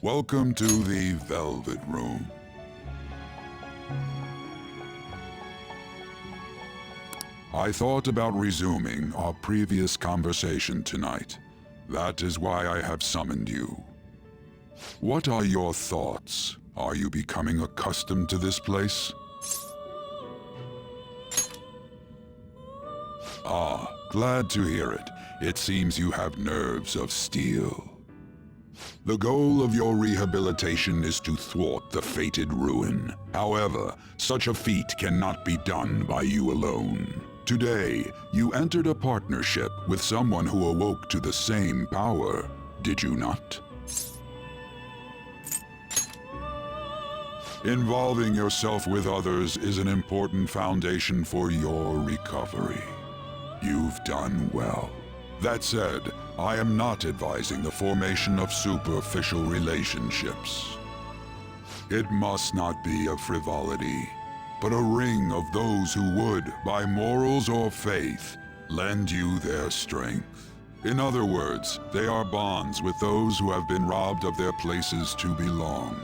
Welcome to the Velvet Room. I thought about resuming our previous conversation tonight. That is why I have summoned you. What are your thoughts? Are you becoming accustomed to this place? Ah, glad to hear it. It seems you have nerves of steel. The goal of your rehabilitation is to thwart the fated ruin. However, such a feat cannot be done by you alone. Today, you entered a partnership with someone who awoke to the same power, did you not? Involving yourself with others is an important foundation for your recovery. You've done well. That said, I am not advising the formation of superficial relationships. It must not be a frivolity, but a ring of those who would, by morals or faith, lend you their strength. In other words, they are bonds with those who have been robbed of their places to belong.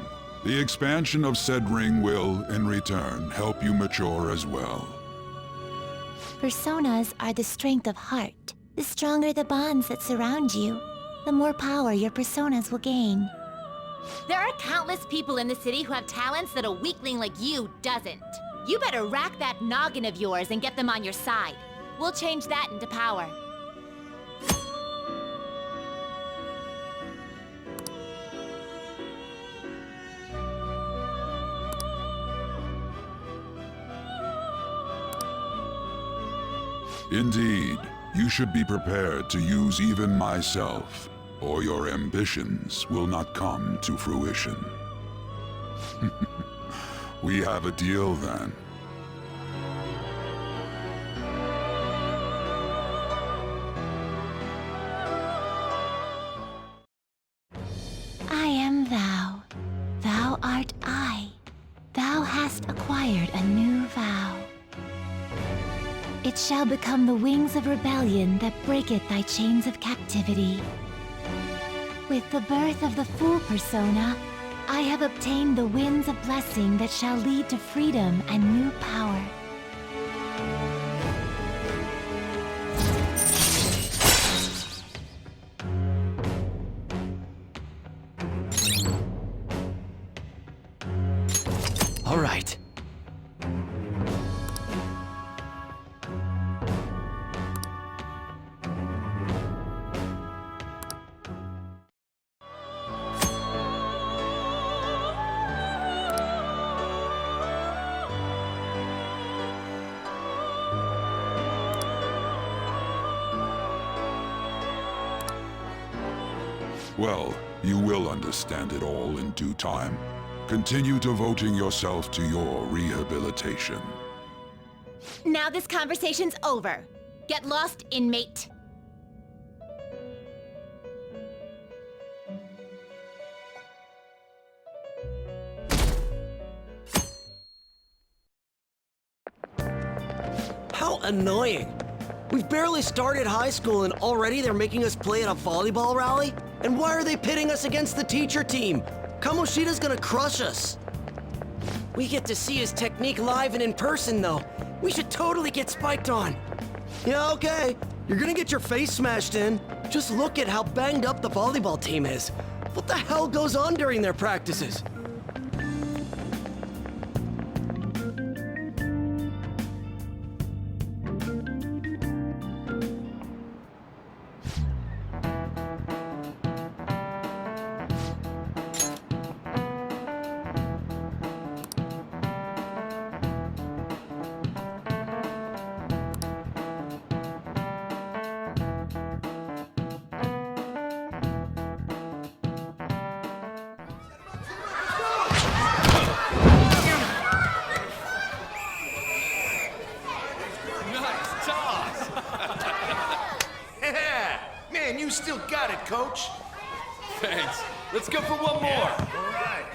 The expansion of said ring will, in return, help you mature as well. Personas are the strength of heart. The stronger the bonds that surround you, the more power your personas will gain. There are countless people in the city who have talents that a weakling like you doesn't. You better rack that noggin of yours and get them on your side. We'll change that into power. Indeed, you should be prepared to use even myself, or your ambitions will not come to fruition. We have a deal then. I am thou. Thou art I. Thou hast acquired a new vow. It shall become the wings of rebellion that breaketh thy chains of captivity. With the birth of the Fool persona, I have obtained the winds of blessing that shall lead to freedom and new power. All right. Well, you will understand it all in due time. Continue devoting yourself to your rehabilitation. Now this conversation's over. Get lost, inmate. How annoying. We've barely started high school and already they're making us play at a volleyball rally? And why are they pitting us against the teacher team? Kamoshida's gonna crush us. We get to see his technique live and in person, though. We should totally get spiked on. Yeah, okay. You're gonna get your face smashed in. Just look at how banged up the volleyball team is. What the hell goes on during their practices? Man, you still got it, Coach. Thanks. Let's go for one more. All right.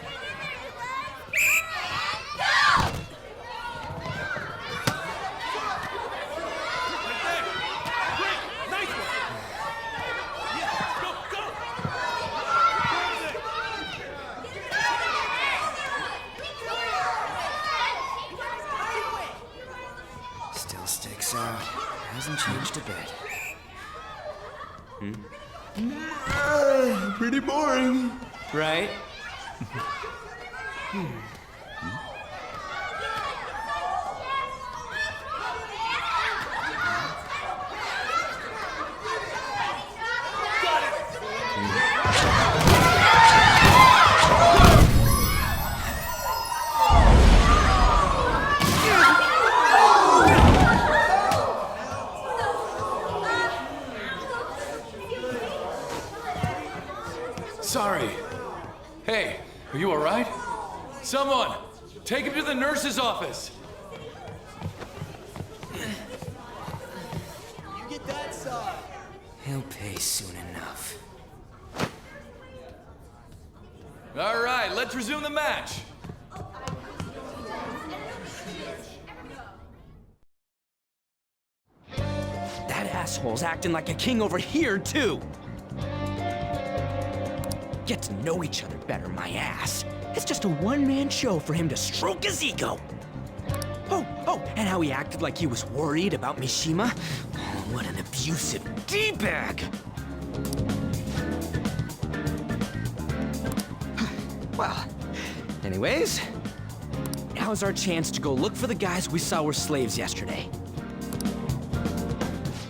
Still sticks out. Hasn't changed a bit. Pretty boring. Right? Sorry. Hey, are you all right? Someone, take him to the nurse's office. He'll pay soon enough. All right, let's resume the match. That asshole's acting like a king over here, too. Get to know each other better, my ass. It's just a one-man show for him to stroke his ego. Oh, and how he acted like he was worried about Mishima. Oh, what an abusive D-bag. Well, anyways, now's our chance to go look for the guys we saw were slaves yesterday.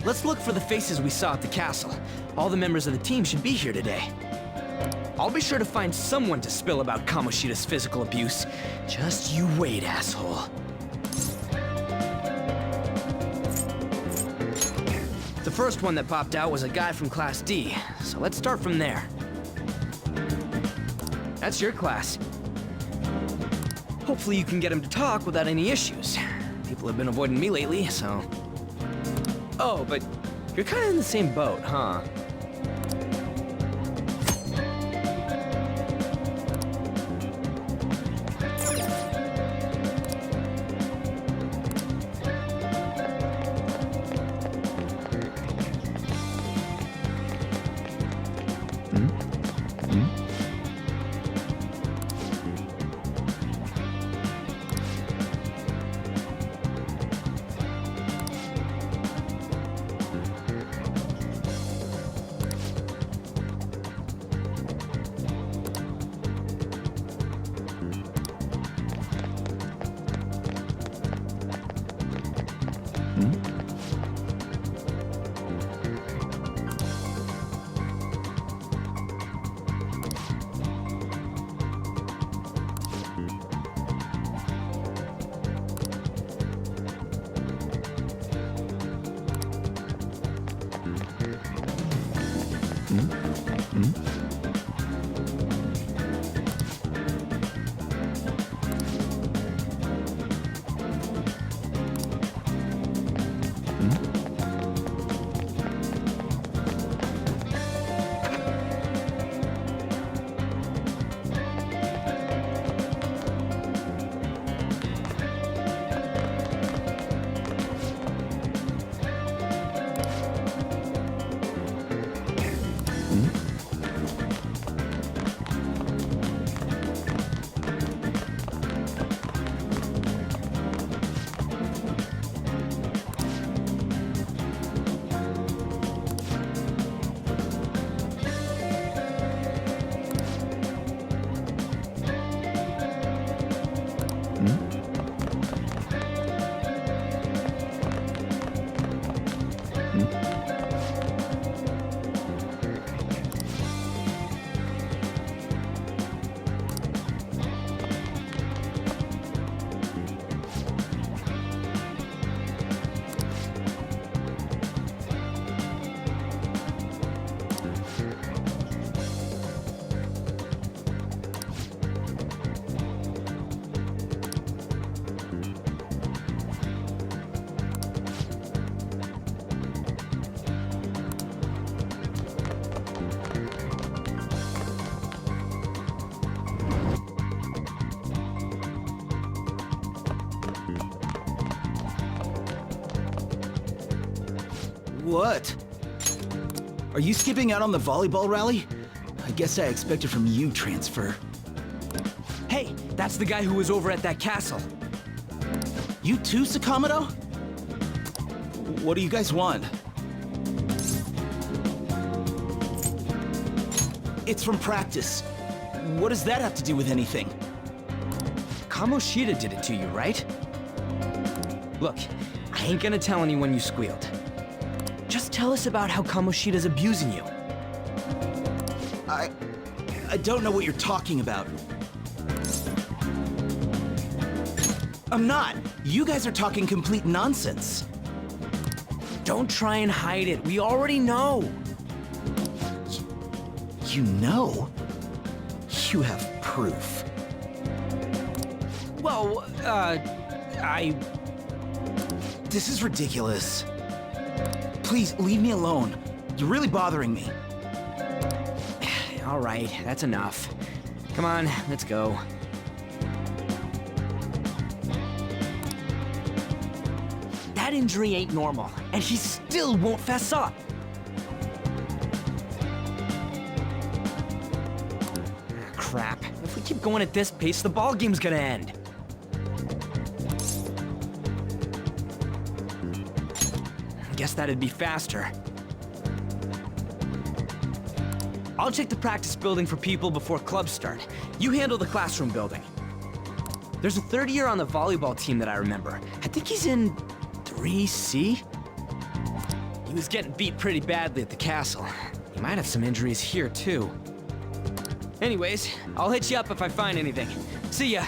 Let's look for the faces we saw at the castle. All the members of the team should be here today. I'll be sure to find someone to spill about Kamoshida's physical abuse. Just you wait, asshole. The first one that popped out was a guy from Class D, so let's start from there. That's your class. Hopefully you can get him to talk without any issues. People have been avoiding me lately, so... Oh, but you're kind of in the same boat, huh? What? Are you skipping out on the volleyball rally? I guess I expected from you, Transfer. Hey, that's the guy who was over at that castle. You too, Sakamoto? What do you guys want? It's from practice. What does that have to do with anything? Kamoshida did it to you, right? Look, I ain't gonna tell anyone you squealed. Just tell us about how Kamoshida's abusing you. I don't know what you're talking about. I'm not. You guys are talking complete nonsense. Don't try and hide it. We already know. You know? You have proof. Well, This is ridiculous. Please, leave me alone. You're really bothering me. All right, that's enough. Come on, let's go. That injury ain't normal, and he still won't fess up. Crap. If we keep going at this pace, the ball game's gonna end. Guess that'd be faster. I'll check the practice building for people before clubs start. You handle the classroom building. There's a third year on the volleyball team that I remember. I think he's in 3C? He was getting beat pretty badly at the castle. He might have some injuries here, too. Anyways, I'll hit you up if I find anything. See ya!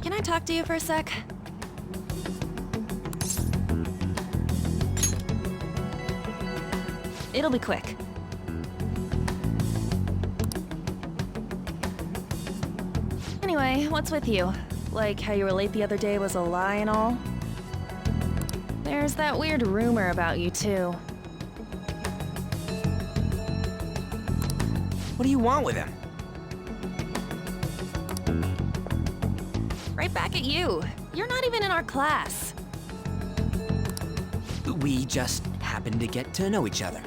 Can I talk to you for a sec? It'll be quick. Anyway, what's with you? Like how you were late the other day was a lie and all? There's that weird rumor about you too. What do you want with him? Right back at you. You're not even in our class. We just happened to get to know each other.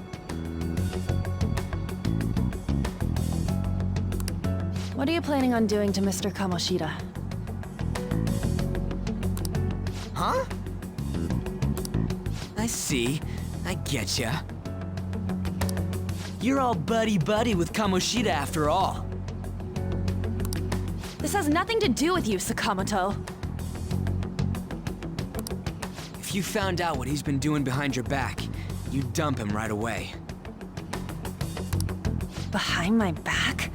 What are you planning on doing to Mr. Kamoshida? Huh? I see. I getcha. You're all buddy-buddy with Kamoshida after all. This has nothing to do with you, Sakamoto. If you found out what he's been doing behind your back, you'd dump him right away. Behind my back?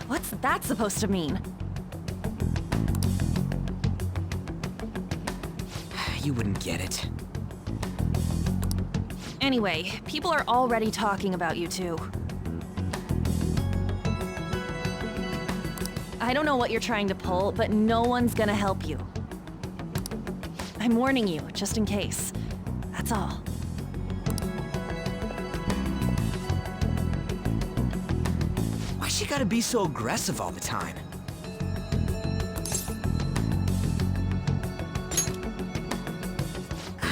What's that supposed to mean? You wouldn't get it. Anyway, people are already talking about you two. I don't know what you're trying to pull, but no one's gonna help you. I'm warning you, just in case. That's all. Why she gotta be so aggressive all the time?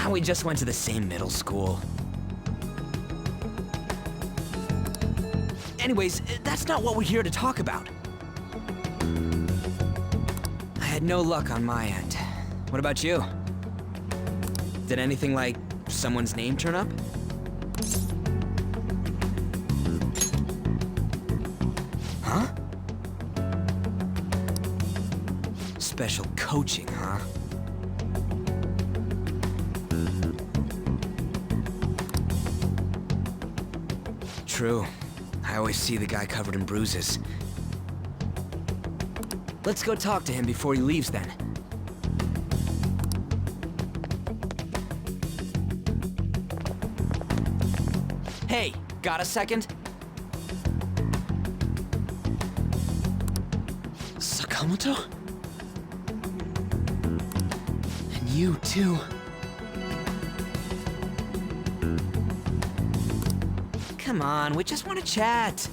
We just went to the same middle school. Anyways, that's not what we're here to talk about. I had no luck on my end. What about you? Did anything like someone's name turn up? Huh? Special coaching, huh? True. I always see the guy covered in bruises. Let's go talk to him before he leaves then. Hey, got a second? Sakamoto? And you too. Come on, we just want to chat.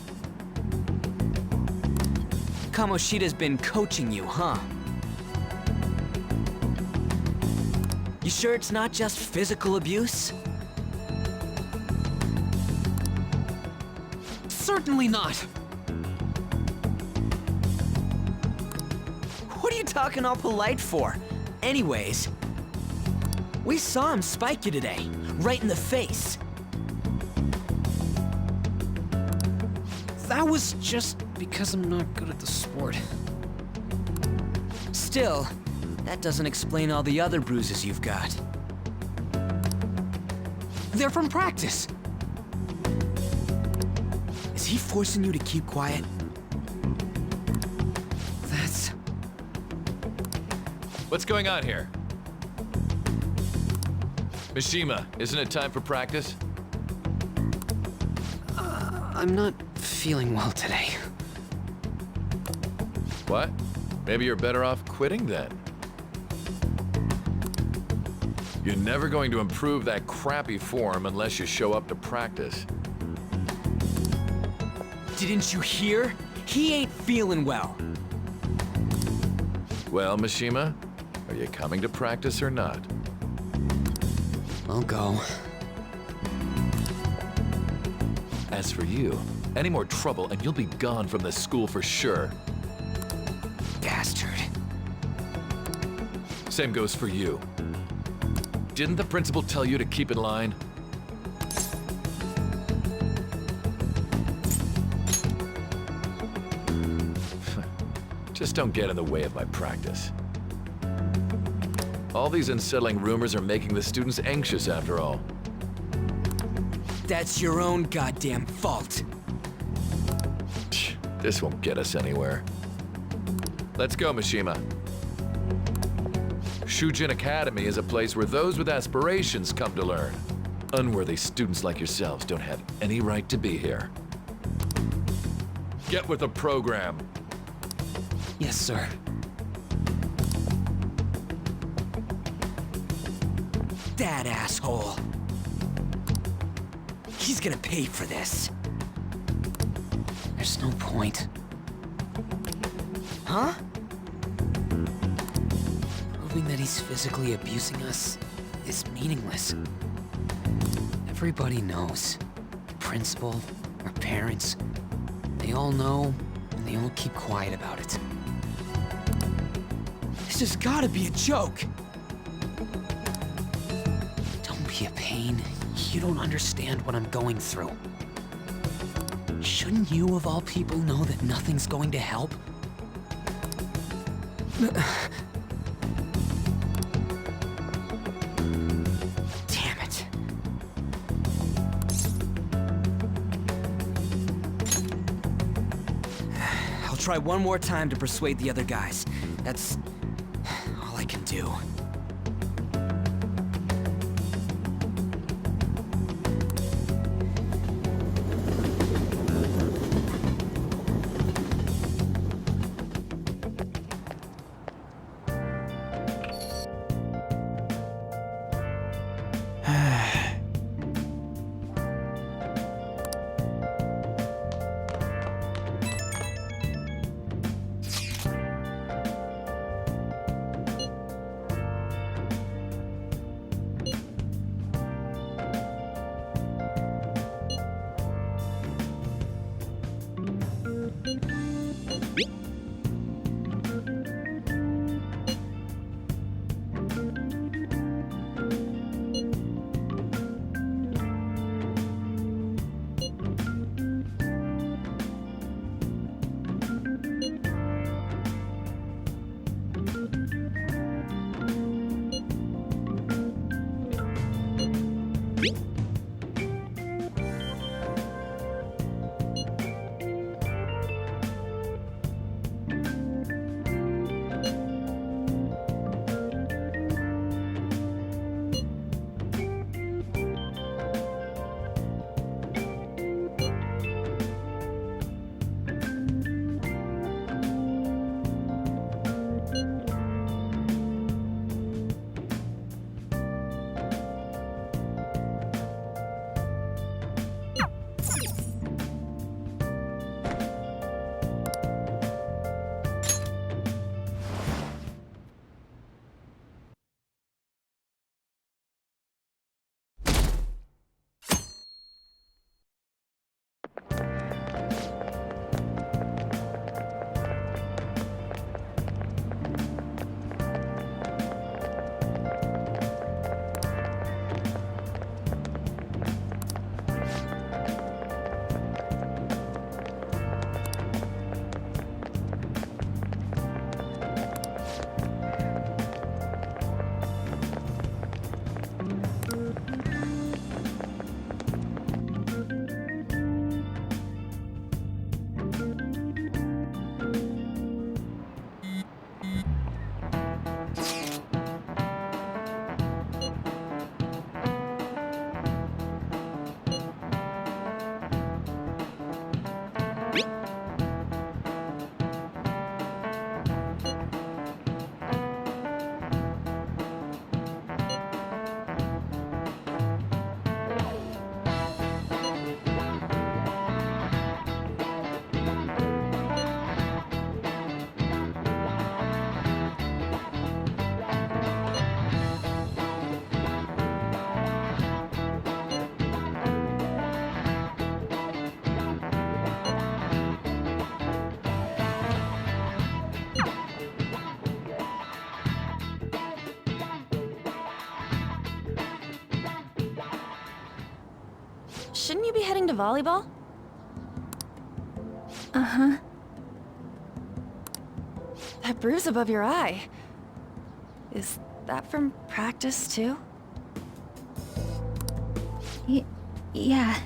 Kamoshida's been coaching you, huh? You sure it's not just physical abuse? Certainly not. What are you talking all polite for? Anyways, we saw him spike you today, right in the face. That was just because I'm not good at the sport. Still, that doesn't explain all the other bruises you've got. They're from practice. Is he forcing you to keep quiet? That's... What's going on here? Mishima, isn't it time for practice? I'm not feeling well today. What? Maybe you're better off quitting then. You're never going to improve that crappy form unless you show up to practice. Didn't you hear? He ain't feeling well. Well, Mishima, are you coming to practice or not? I'll go. As for you, any more trouble and you'll be gone from this school for sure. Bastard. Same goes for you. Didn't the principal tell you to keep in line? Just don't get in the way of my practice. All these unsettling rumors are making the students anxious after all. That's your own goddamn fault. This won't get us anywhere. Let's go, Mishima. Shujin Academy is a place where those with aspirations come to learn. Unworthy students like yourselves don't have any right to be here. Get with the program. Yes, sir. That asshole. He's gonna pay for this. There's no point. Huh? Proving that he's physically abusing us is meaningless. Everybody knows. The principal, our parents, they all know, and they all keep quiet about it. This has gotta be a joke. Don't be a pain. You don't understand what I'm going through. Shouldn't you, of all people, know that nothing's going to help? Damn it. I'll try one more time to persuade the other guys. That's all I can do. Shouldn't you be heading to volleyball? Uh-huh. That bruise above your eye. Is that from practice, too? Yeah.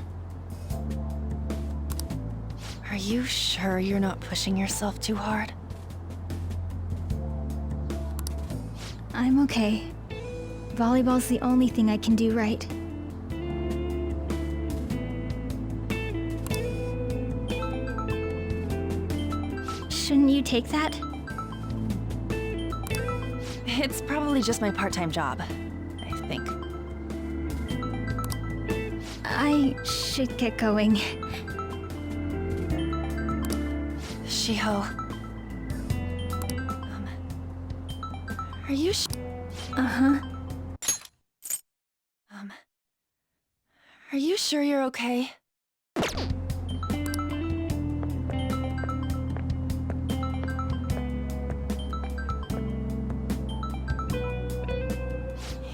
Are you sure you're not pushing yourself too hard? I'm okay. Volleyball's the only thing I can do right. Shouldn't you take that? It's probably just my part-time job, I think. I should get going. Shiho. Are you Uh-huh. Are you sure you're okay?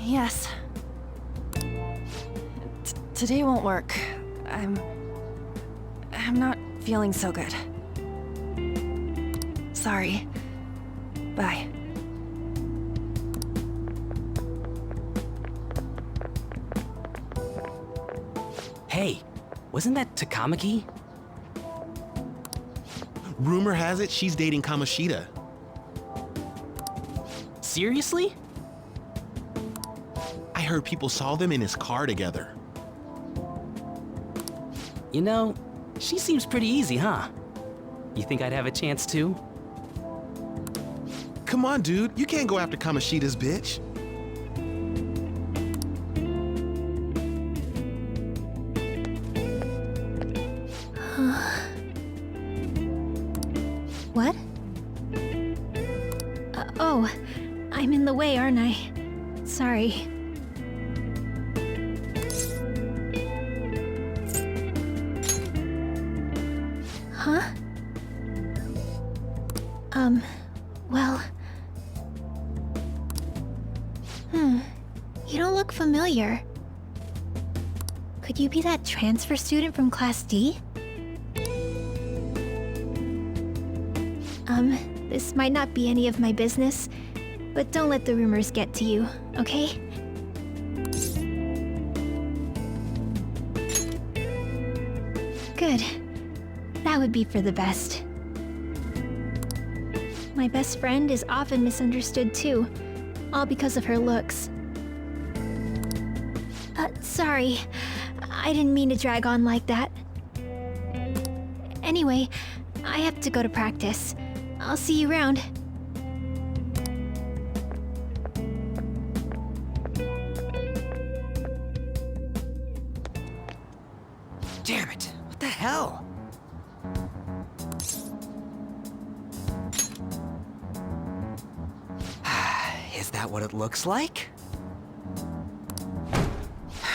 Yes. Today won't work. I'm not feeling so good. Sorry. Bye. Hey, wasn't that Takamaki? Rumor has it she's dating Kamoshida. Seriously? I heard people saw them in his car together. You know, she seems pretty easy, huh? You think I'd have a chance too? Come on, dude. You can't go after Kamoshida's bitch. What? Oh, I'm in the way, aren't I? Sorry. Huh? Well... You don't look familiar. Could you be that transfer student from Class D? This might not be any of my business, but don't let the rumors get to you, okay? Good. That would be for the best. My best friend is often misunderstood too, all because of her looks. Sorry. I didn't mean to drag on like that. Anyway, I have to go to practice. I'll see you around. Damn it, what the hell? Is that what it looks like?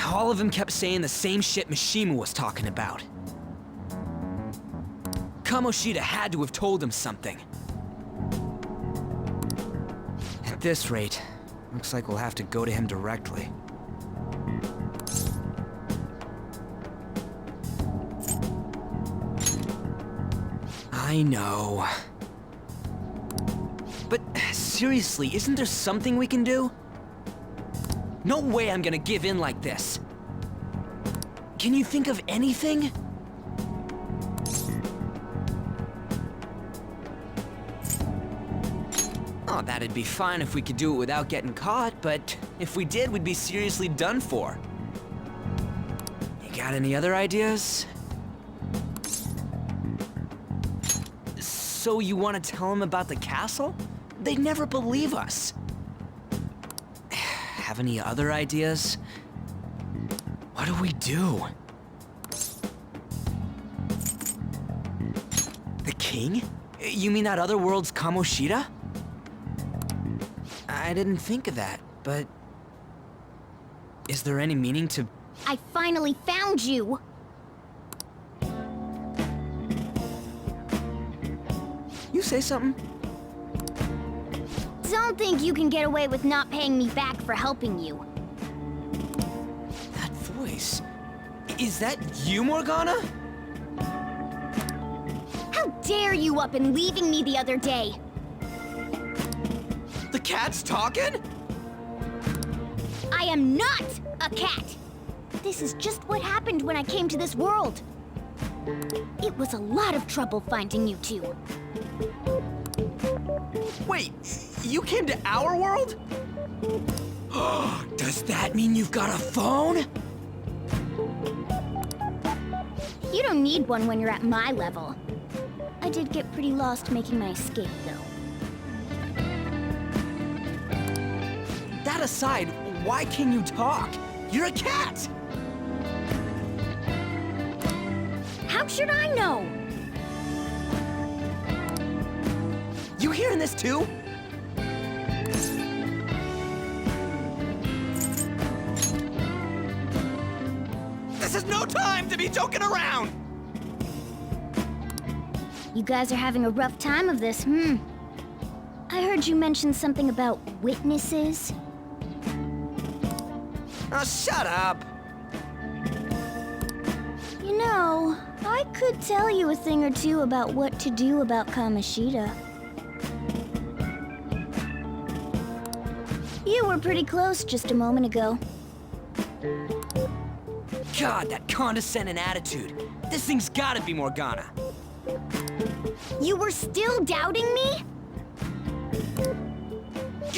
All of them kept saying the same shit Mishima was talking about. Kamoshida had to have told him something. At this rate, looks like we'll have to go to him directly. I know. But seriously, isn't there something we can do? No way I'm gonna give in like this. Can you think of anything? Oh, that'd be fine if we could do it without getting caught, but if we did, we'd be seriously done for. You got any other ideas? So you want to tell them about the castle? They'd never believe us. Have any other ideas? What do we do? The king? You mean that other world's Kamoshida? I didn't think of that, but... Is there any meaning to... I finally found you! You say something? Don't think you can get away with not paying me back for helping you. That voice... Is that you, Morgana? How dare you up and leaving me the other day? The cat's talking? I am not a cat! This is just what happened when I came to this world. It was a lot of trouble finding you two. Wait, you came to our world? Does that mean you've got a phone? You don't need one when you're at my level. I did get pretty lost making my escape, though. That aside, why can you talk? You're a cat! How should I know? You hearing this too? This is no time to be joking around! You guys are having a rough time of this, I heard you mention something about witnesses. Oh, shut up! You know, I could tell you a thing or two about what to do about Kamoshida. You were pretty close just a moment ago. God, that condescending attitude. This thing's gotta be Morgana. You were still doubting me?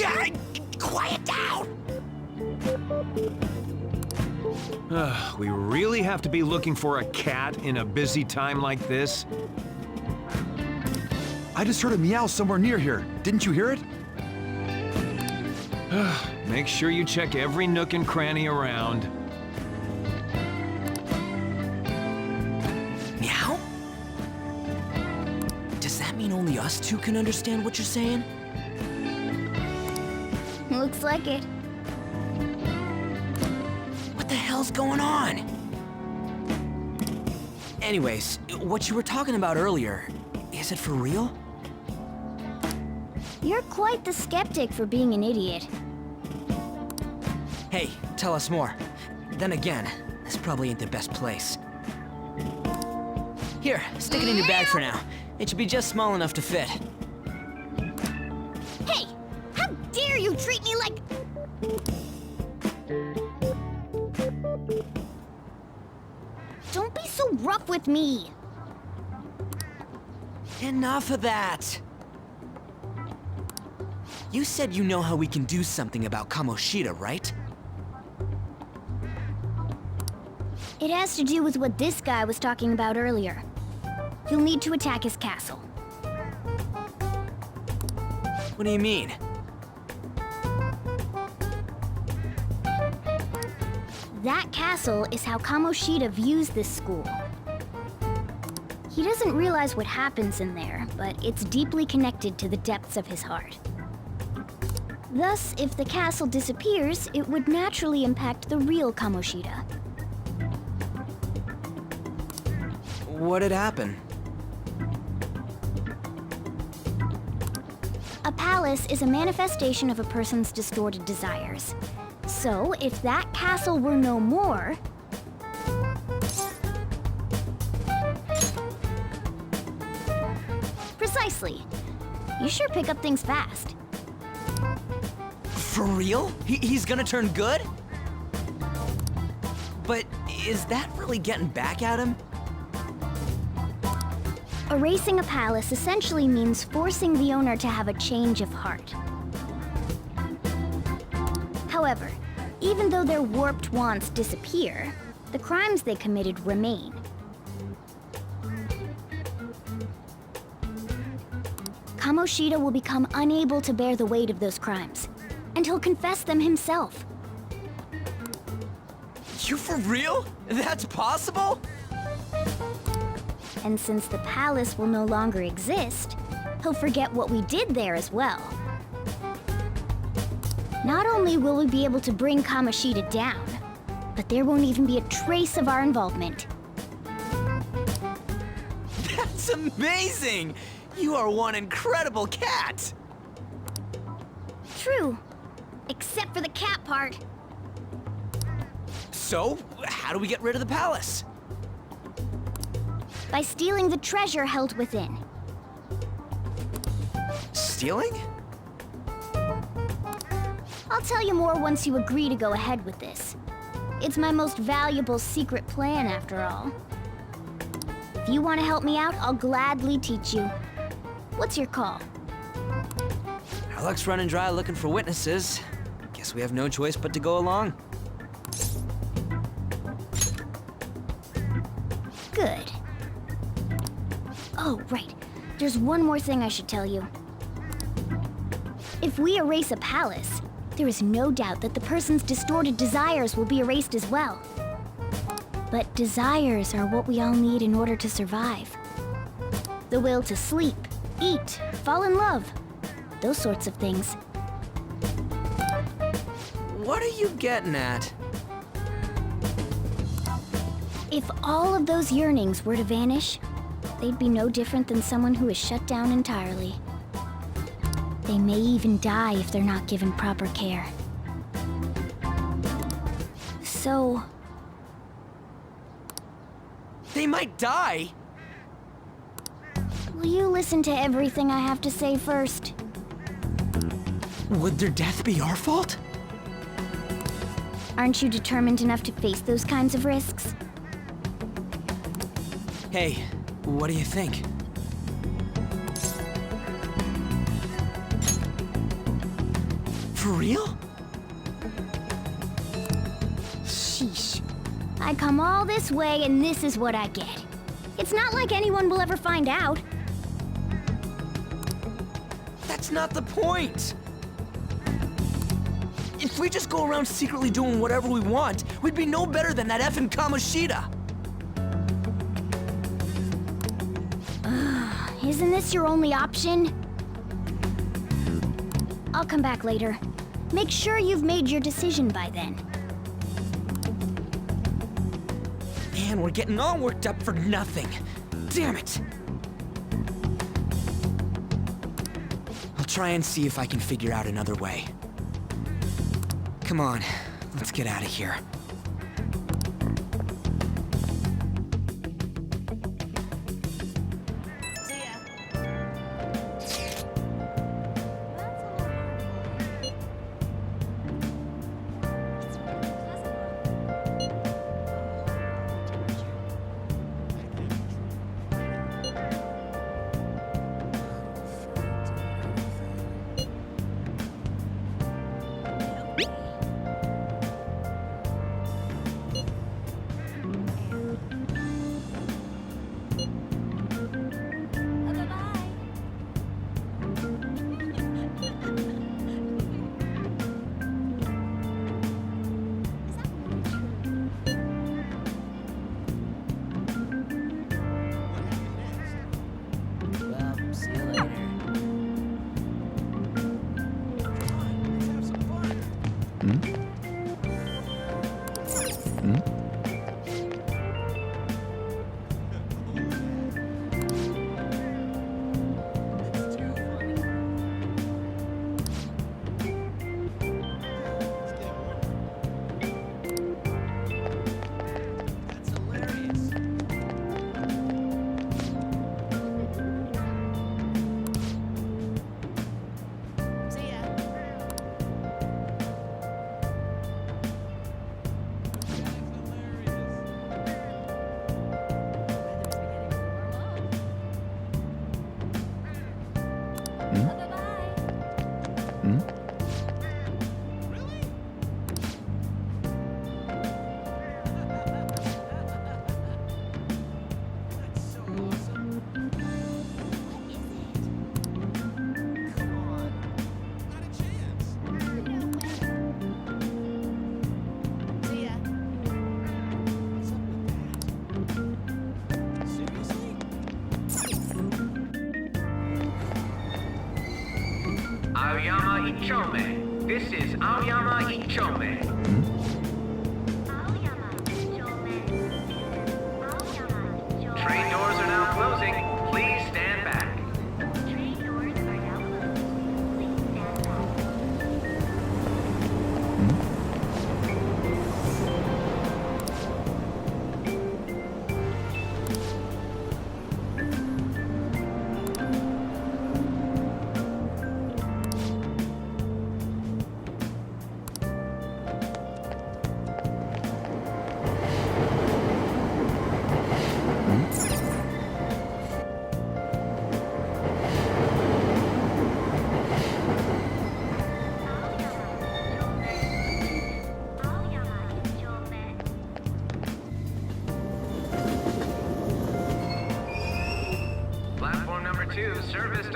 God, quiet down! We really have to be looking for a cat in a busy time like this? I just heard a meow somewhere near here. Didn't you hear it? Make sure you check every nook and cranny around. Meow? Does that mean only us two can understand what you're saying? Looks like it. What the hell's going on? Anyways, what you were talking about earlier, is it for real? You're quite the skeptic for being an idiot. Hey, tell us more. Then again, this probably ain't the best place. Here, stick it in your bag for now. It should be just small enough to fit. Hey! How dare you treat me like... Don't be so rough with me! Enough of that! You said you know how we can do something about Kamoshida, right? It has to do with what this guy was talking about earlier. You'll need to attack his castle. What do you mean? That castle is how Kamoshida views this school. He doesn't realize what happens in there, but it's deeply connected to the depths of his heart. Thus, if the castle disappears, it would naturally impact the real Kamoshida. What'd happen? A palace is a manifestation of a person's distorted desires. So, if that castle were no more... Precisely. You sure pick up things fast. For real? He's gonna turn good? But is that really getting back at him? Erasing a palace essentially means forcing the owner to have a change of heart. However, even though their warped wants disappear, the crimes they committed remain. Kamoshida will become unable to bear the weight of those crimes, and he'll confess them himself. You for real? That's possible? And since the palace will no longer exist, he'll forget what we did there as well. Not only will we be able to bring Kamoshida down, but there won't even be a trace of our involvement. That's amazing! You are one incredible cat! True. Except for the cat part. So, how do we get rid of the palace? By stealing the treasure held within. Stealing? I'll tell you more once you agree to go ahead with this. It's my most valuable secret plan, after all. If you want to help me out, I'll gladly teach you. What's your call? Our luck's running dry looking for witnesses. Guess we have no choice but to go along. Good. Oh, right. There's one more thing I should tell you. If we erase a palace, there is no doubt that the person's distorted desires will be erased as well. But desires are what we all need in order to survive. The will to sleep, eat, fall in love, those sorts of things. What are you getting at? If all of those yearnings were to vanish, they'd be no different than someone who is shut down entirely. They may even die if they're not given proper care. So... They might die? will you listen to everything I have to say first? Would their death be our fault? Aren't you determined enough to face those kinds of risks? Hey, what do you think? For real? Sheesh. I come all this way and this is what I get. It's not like anyone will ever find out. That's not the point! If we just go around secretly doing whatever we want, we'd be no better than that effing Kamoshida! Isn't this your only option? I'll come back later. Make sure you've made your decision by then. Man, we're getting all worked up for nothing. Damn it! I'll try and see if I can figure out another way. Come on, let's get out of here. Aoyama Ichome. This is Aoyama Ichome. Train doors are now closing. Please stand back.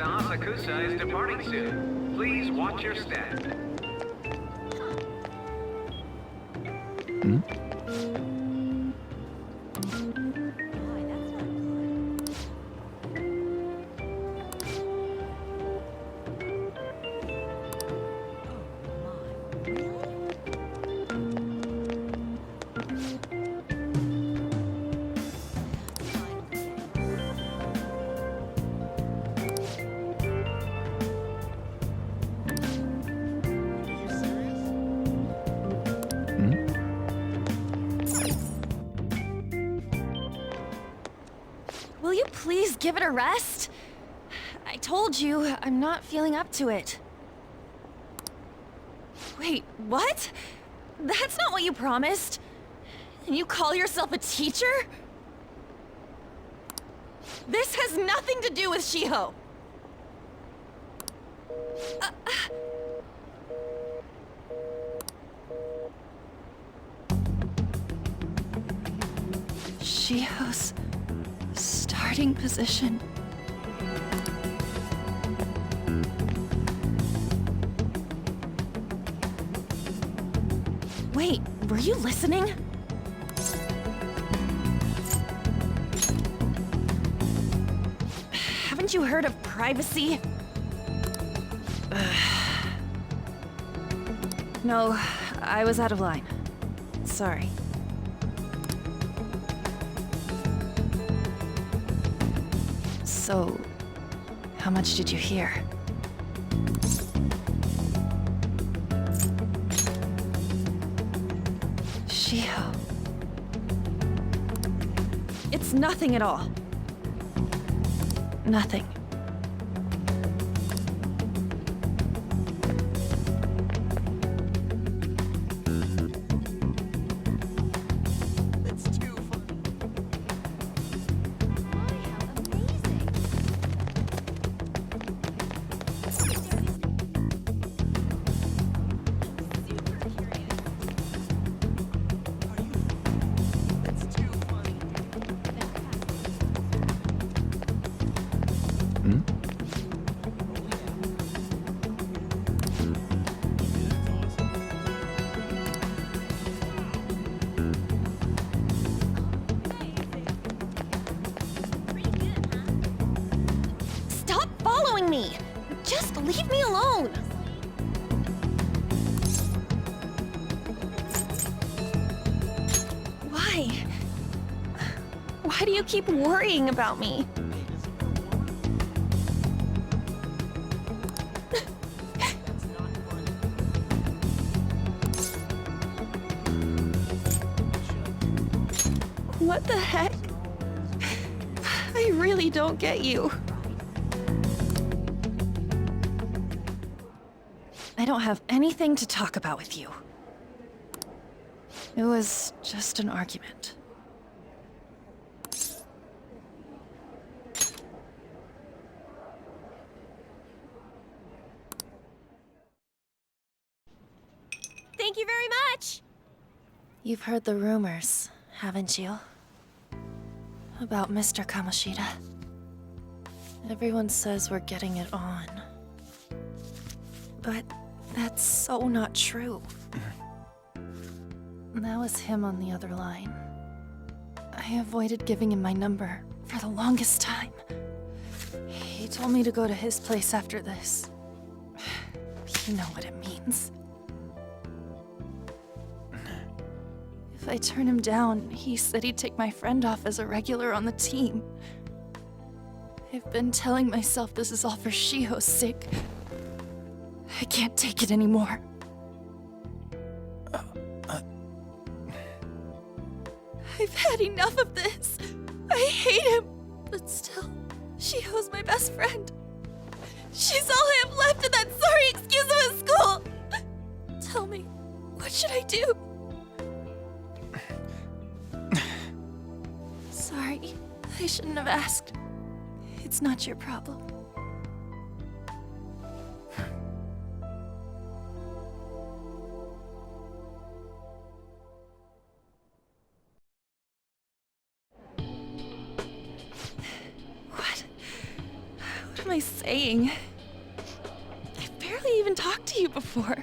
Asakusa is departing soon. Please watch your step. Will you please give it a rest? I told you, I'm not feeling up to it. Wait, what? That's not what you promised. And you call yourself a teacher? This has nothing to do with Shiho. Shiho's starting position. Wait, were you listening? Haven't you heard of privacy? No, I was out of line. Sorry. So, how much did you hear? Shiho. It's nothing at all. Nothing. Stop following me! Just leave me alone! Why? Why do you keep worrying about me? What the heck? I really don't get you. I don't have anything to talk about with you. It was just an argument. Thank you very much! You've heard the rumors, haven't you? About Mr. Kamoshida. Everyone says we're getting it on. But that's so not true. That was him on the other line. I avoided giving him my number for the longest time. He told me to go to his place after this. You know what it means. If I turn him down, he said he'd take my friend off as a regular on the team. I've been telling myself this is all for Shiho's sake. I can't take it anymore. I've had enough of this. I hate him. But still, Shiho's my best friend. She's all I have left in that sorry excuse of a school. Tell me, what should I do? Sorry, I shouldn't have asked. It's not your problem. What am I saying? I've barely even talked to you before.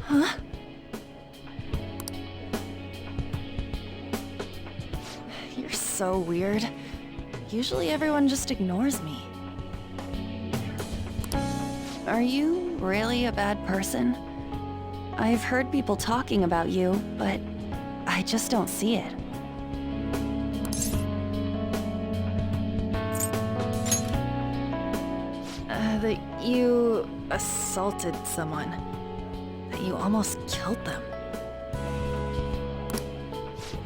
Huh? You're so weird. Usually everyone just ignores me. Are you really a bad person? I've heard people talking about you, but I just don't see it. That you assaulted someone. That you almost killed them.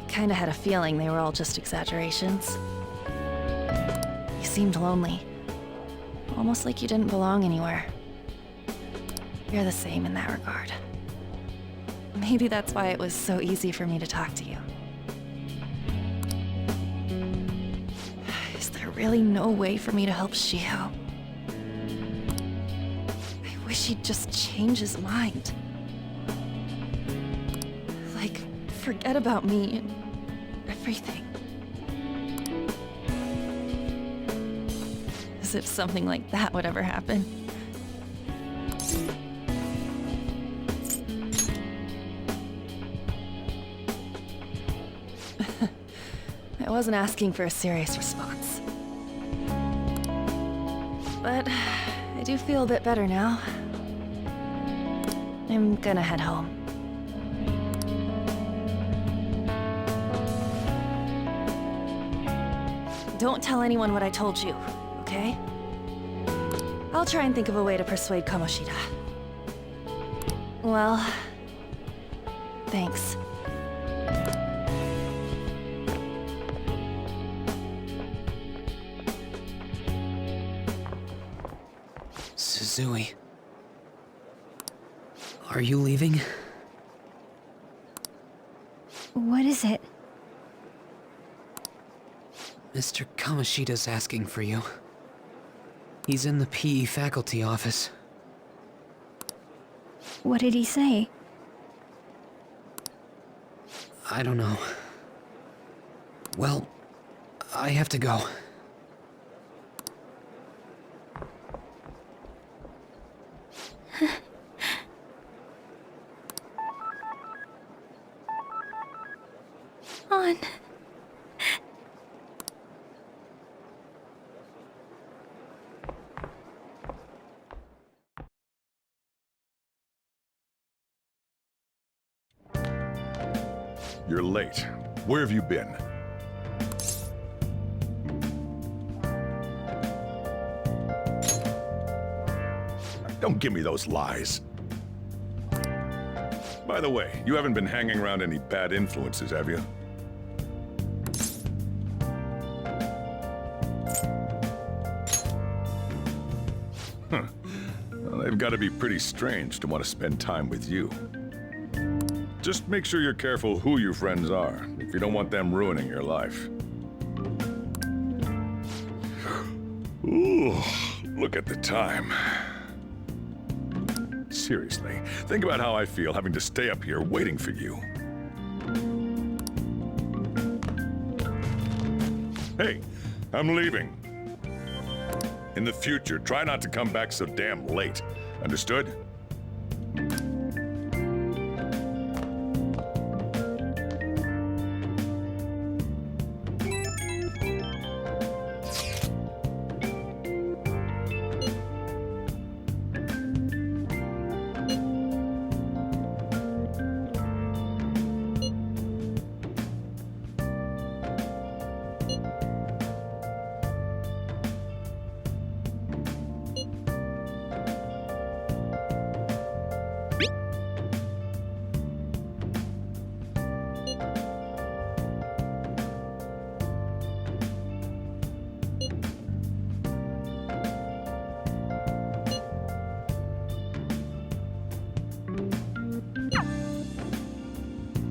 Kinda had a feeling they were all just exaggerations. You seemed lonely. Almost like you didn't belong anywhere. You're the same in that regard. Maybe that's why it was so easy for me to talk to you. Is there really no way for me to help Shiho? I wish he'd just change his mind. Like, forget about me and everything. As if something like that would ever happen. I wasn't asking for a serious response. But I do feel a bit better now. I'm gonna head home. Don't tell anyone what I told you, okay? I'll try and think of a way to persuade Kamoshida. Well, thanks. Suzui. Are you leaving? What is it? Mr. Kamoshida's asking for you. He's in the PE faculty office. What did he say? I don't know. Well, I have to go. On. You're late. Where have you been? Don't give me those lies. By the way, you haven't been hanging around any bad influences, have you? Huh. Well, they've got to be pretty strange to want to spend time with you. Just make sure you're careful who your friends are, if you don't want them ruining your life. Ooh, look at the time. Seriously, think about how I feel having to stay up here waiting for you. Hey, I'm leaving. In the future, try not to come back so damn late. Understood?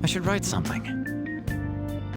I should write something.